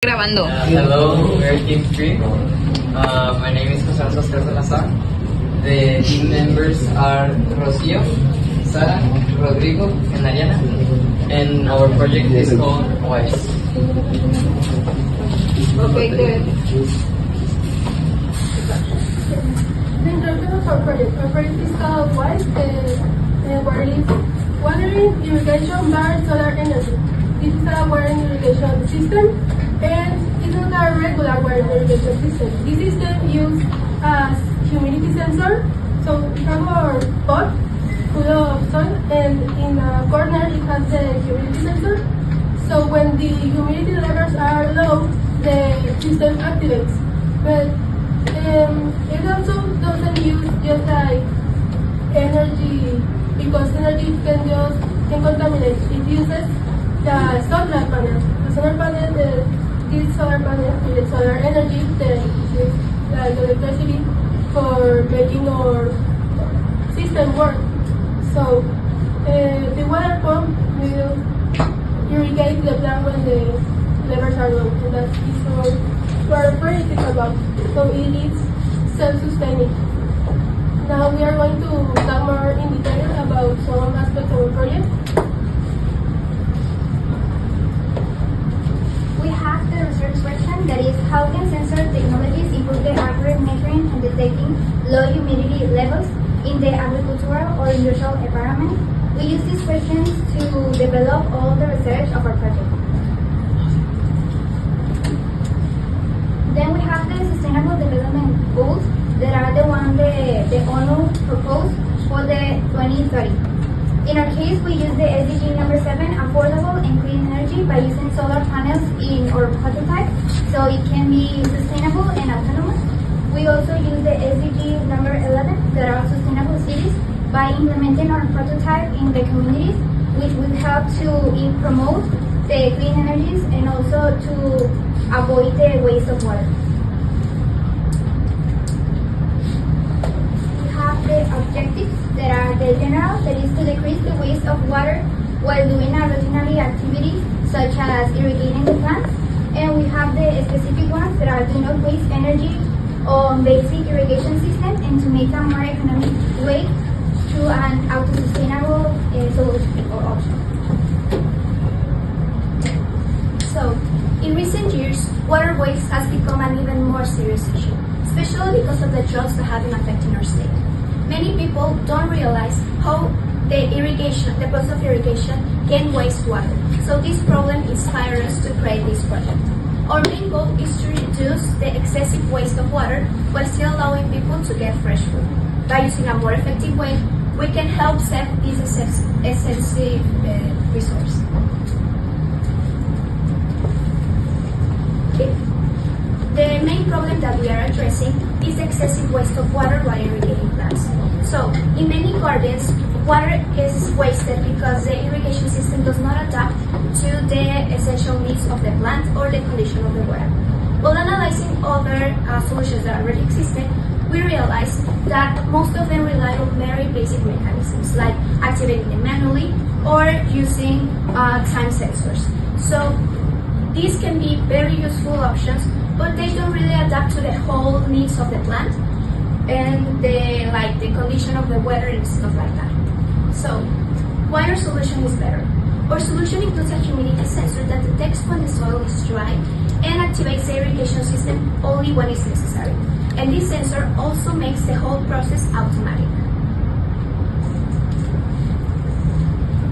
Grabando. Hello, we're Team 3. My name is José Oscar Salazar. The team members are Rocío, Sara, Rodrigo, and Ariana. And our project is called WISE. Okay, good. The introduction of our project. Our project is called WISE, where it is water irrigation by solar energy. This is a water irrigation system, and it's not a regular water irrigation system. This system uses a humidity sensor. So we have our pot full of soil, and in a corner it has the humidity sensor. So when the humidity levels are low, the system activates. But it also doesn't use just like energy, because energy can contaminate. It uses the solar panel. The solar panel, this solar panel with solar energy that uses like electricity for making our system work. So the water pump will irrigate the plant when the levels are low, and that is what our project is about. So it is self-sustaining. Now we are going to talk more in detail about some aspects of our project. We have the research question, that is, how can sensor technologies improve the accurate measuring and detecting low humidity levels in the agricultural or industrial environment? We use these questions to develop all the research of our project. Then we have the Sustainable Development Goals that are the ones the ONU proposed for the 2030. In our case, we use the SDG number 7, affordable and clean energy, by using solar panels in our prototype, so it can be sustainable and autonomous. We also use the SDG number 11, that are sustainable cities, by implementing our prototype in the communities, which will help to promote the clean energies and also to avoid the waste of water. We have the objectives that are the general, that is to decrease the waste of water while doing a routinary activity such as irrigating the plants. And we have the specific ones that are do not waste energy on basic irrigation system, and to make a more economic way through an auto-sustainable solution or option. So, in recent years, water waste has become an even more serious issue, especially because of the droughts that have been affecting our state. Many people don't realize how the process of irrigation can waste water. So this problem inspired us to create this project. Our main goal is to reduce the excessive waste of water while still allowing people to get fresh food. By using a more effective way, we can help save this expensive resource. The main problem that we are addressing is the excessive waste of water while irrigating plants. So, in many gardens, water is wasted because the irrigation system does not adapt to the essential needs of the plant or the condition of the water. While analyzing other solutions that already existed, we realized that most of them rely on very basic mechanisms, like activating them manually or using time sensors. So, these can be very useful options, but they don't really adapt to the whole needs of the plant and the condition of the weather and stuff like that. So, why our solution is better? Our solution includes a humidity sensor that detects when the soil is dry and activates the irrigation system only when it's necessary. And this sensor also makes the whole process automatic.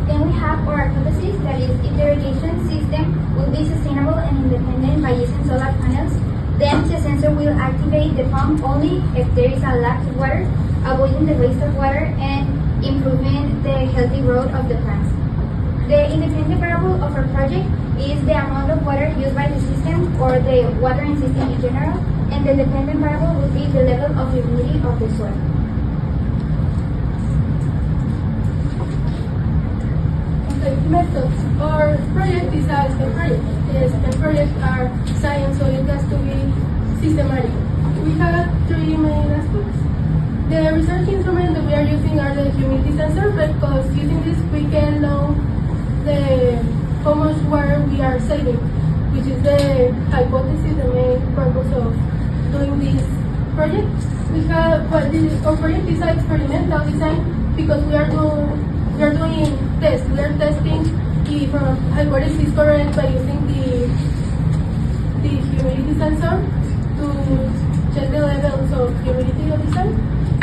Then we have our hypothesis, that is, if the irrigation system will be sustainable and independent by using solar panels, then the sensor will activate the pump only if there is a lack of water, avoiding the waste of water and improving the healthy growth of the plants. The independent variable of our project is the amount of water used by the system or the watering system in general, and the dependent variable will be the level of humidity of the soil. Methods. Our project is a STEM project. STEM projects are science, so it has to be systematic. We have three main aspects. The research instruments that we are using are the humidity sensor, because using this we can know how much water we are saving. which is the hypothesis, the main purpose of doing this project. Our project is an experimental design because we are doing tests. We are testing if our hypothesis is correct by using the humidity sensor to check the levels of humidity of the sun.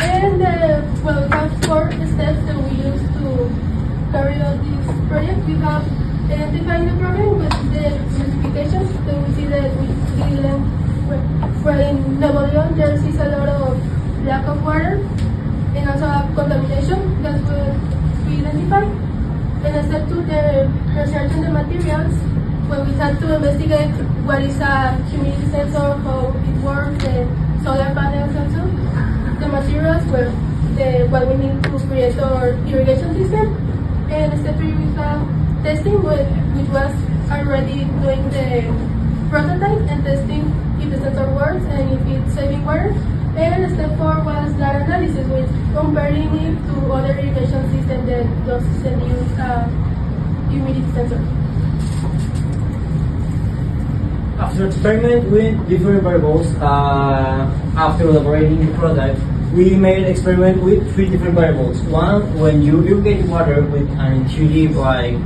And we have 4 steps that we use to carry out this project. We have identifying the problem with the specifications. So we see that where in Nuevo León there is a lot of lack of water and also contamination. That's what we identify. And step 2, the research on the materials, when we start to investigate what is a humidity sensor, how it works, the solar panels also, the materials, what we need to create our irrigation system. And step 3, we have testing, which was already doing the prototype and testing if the sensor works and if it's saving water. And step 4 was data analysis, which comparing it to other irrigation systems that doesn't use humidity sensor. After experiment with different variables, after elaborating the product, we made an experiment with 3 different variables. One, when you irrigate water with an intuitive way,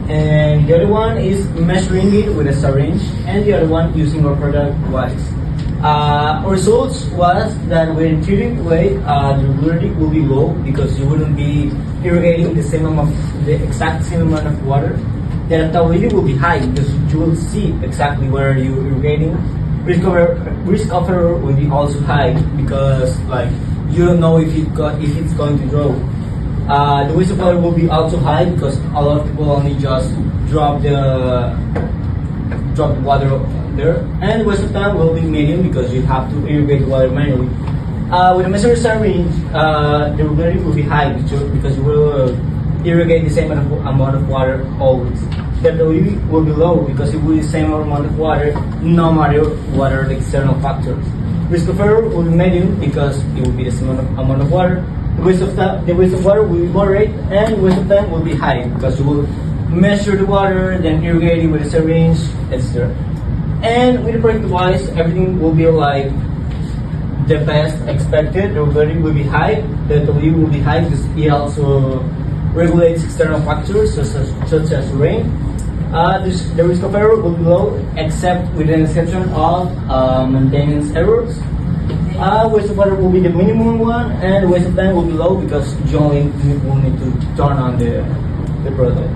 and the other one is measuring it with a syringe, and the other one using our product wise. Our results was that with intuitive way, the regularity will be low because you wouldn't be irrigating the exact same amount of water. The adaptability will be high because you will see exactly where you're irrigating. Risk of error will be also high because you don't know if it's going to draw. The waste of water will be also high because a lot of people only just drop the water there, and the waste of time will be medium because you have to irrigate the water manually. With a measured syringe, the regularity will be high because you will irrigate the same amount of water always. The adaptability will be low because it will be the same amount of water no matter what are the external factors. Risk of error will be medium because it will be the same amount of water. The waste of water will be moderate, and waste of time will be high because you will measure the water, then irrigate it with a syringe, etc. And with the project device, everything will be the best expected. The regularity will be high, the adaptability will be high because it also regulates external factors such as rain. The risk of error will be low, except with an exception of maintenance errors. Waste of water will be the minimum one, and the waste of time will be low because you only will need to turn on the product.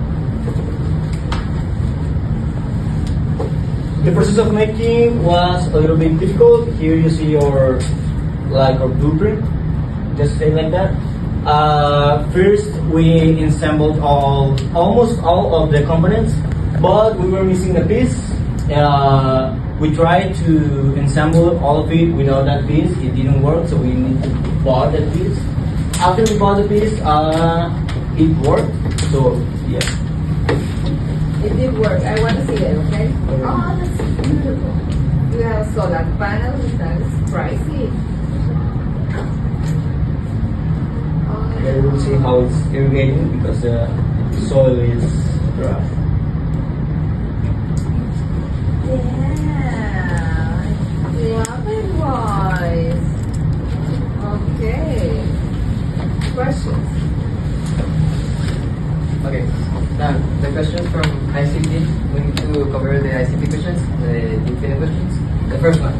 The process of making was a little bit difficult. Here you see our blueprint, just say like that. First, we assembled almost all of the components, but we were missing a piece. We tried to assemble all of it without that piece. It didn't work, so we need to buy that piece. After we bought the piece, it worked. So yeah. It did work. I want to see it, okay? Oh, that's beautiful. You have solar panels. That is pricey. Then we'll see how it's irrigating because the soil is dry. Yeah, love it, boys. Okay. Questions? Okay, now the questions from ICT. We need to cover the ICT questions, the detailed questions. The first one,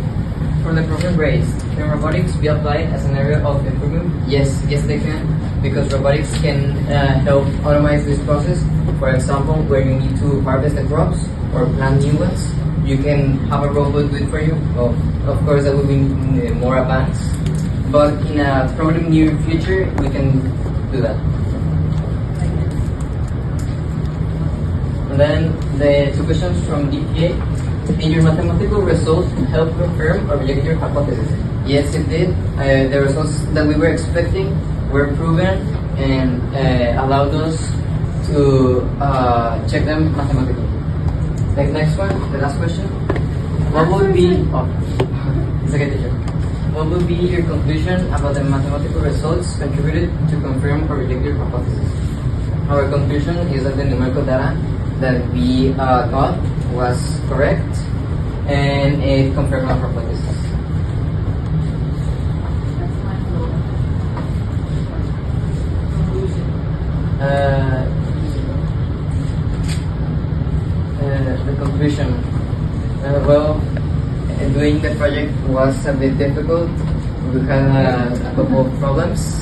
for the problem raised, can robotics be applied as an area of improvement? Yes, they can, because robotics can help automate this process. For example, where you need to harvest the crops or plant new ones, you can have a robot do it for you. Of course, that will be more advanced, but in a probably near future, we can do that. And then the 2 questions from DPA. In your mathematical results, help confirm or reject your hypothesis? Yes, it did. The results that we were expecting were proven and allowed us to check them mathematically. The next one, the last question. What would be it's okay, teacher. What would be your conclusion about the mathematical results contributed to confirm or reject your hypothesis? Our conclusion is that the numerical data that we thought was correct, and it confirmed our hypothesis. The conclusion. Well, doing the project was a bit difficult. We had a couple of problems,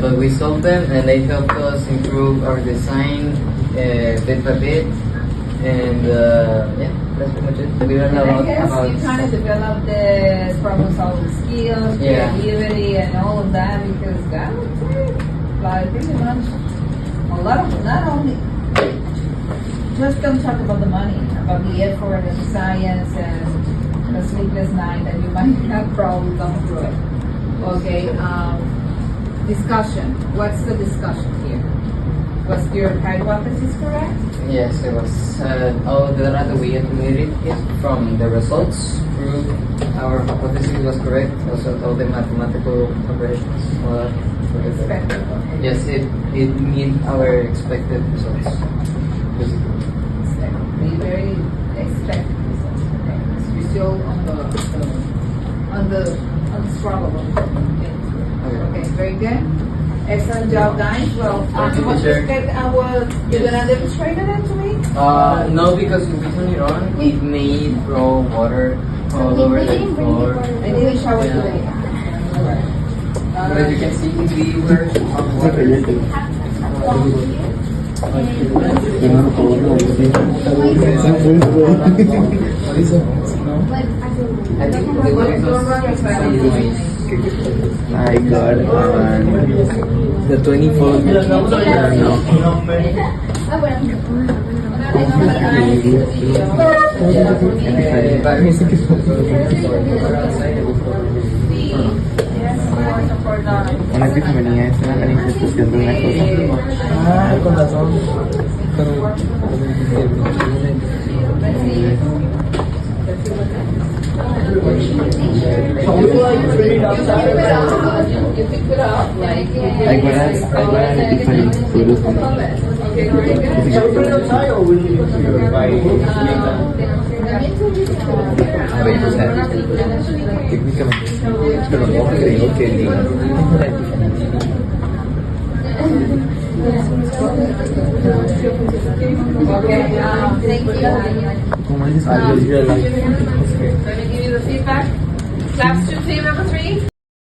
but we solved them, and they helped us improve our design bit by bit. And yeah, that's pretty much it. We learned a And I lot guess about. you kind of developed the problem solving skills, Yeah. creativity, and all of that because that would take like pretty much a lot of not only just don't talk about the money, about the effort and the science and the sleepless night that you might have probably gone through it. Okay, discussion. What's the discussion here? Was your hypothesis correct? Yes, it was. All the data that we accumulated from the results proved our hypothesis was correct. Also, all the mathematical operations. Expected. Okay. Yes, it meet our expected results. Basically. Be very expected results. Okay. So you're still on the struggle. Okay, very good. Excellent job, guys. Well, Thank you, you want to teacher. get you're gonna demonstrate it to me? No, because if we turn it on, it may throw water all over the floor. I need a shower Yeah. today. Alright. But as you can see, we were on water. I think the water is I got the 24th una epifanía es una manifestación de una cosa. Ah, con razón. Like when I epiphany photos from Okay, very good. Shall we put it outside or will you by a ver, o sea, técnicamente, pero no creo que diga. Okay, thank you. ¿Cómo es? Let me give you the feedback. Claps to team number 3.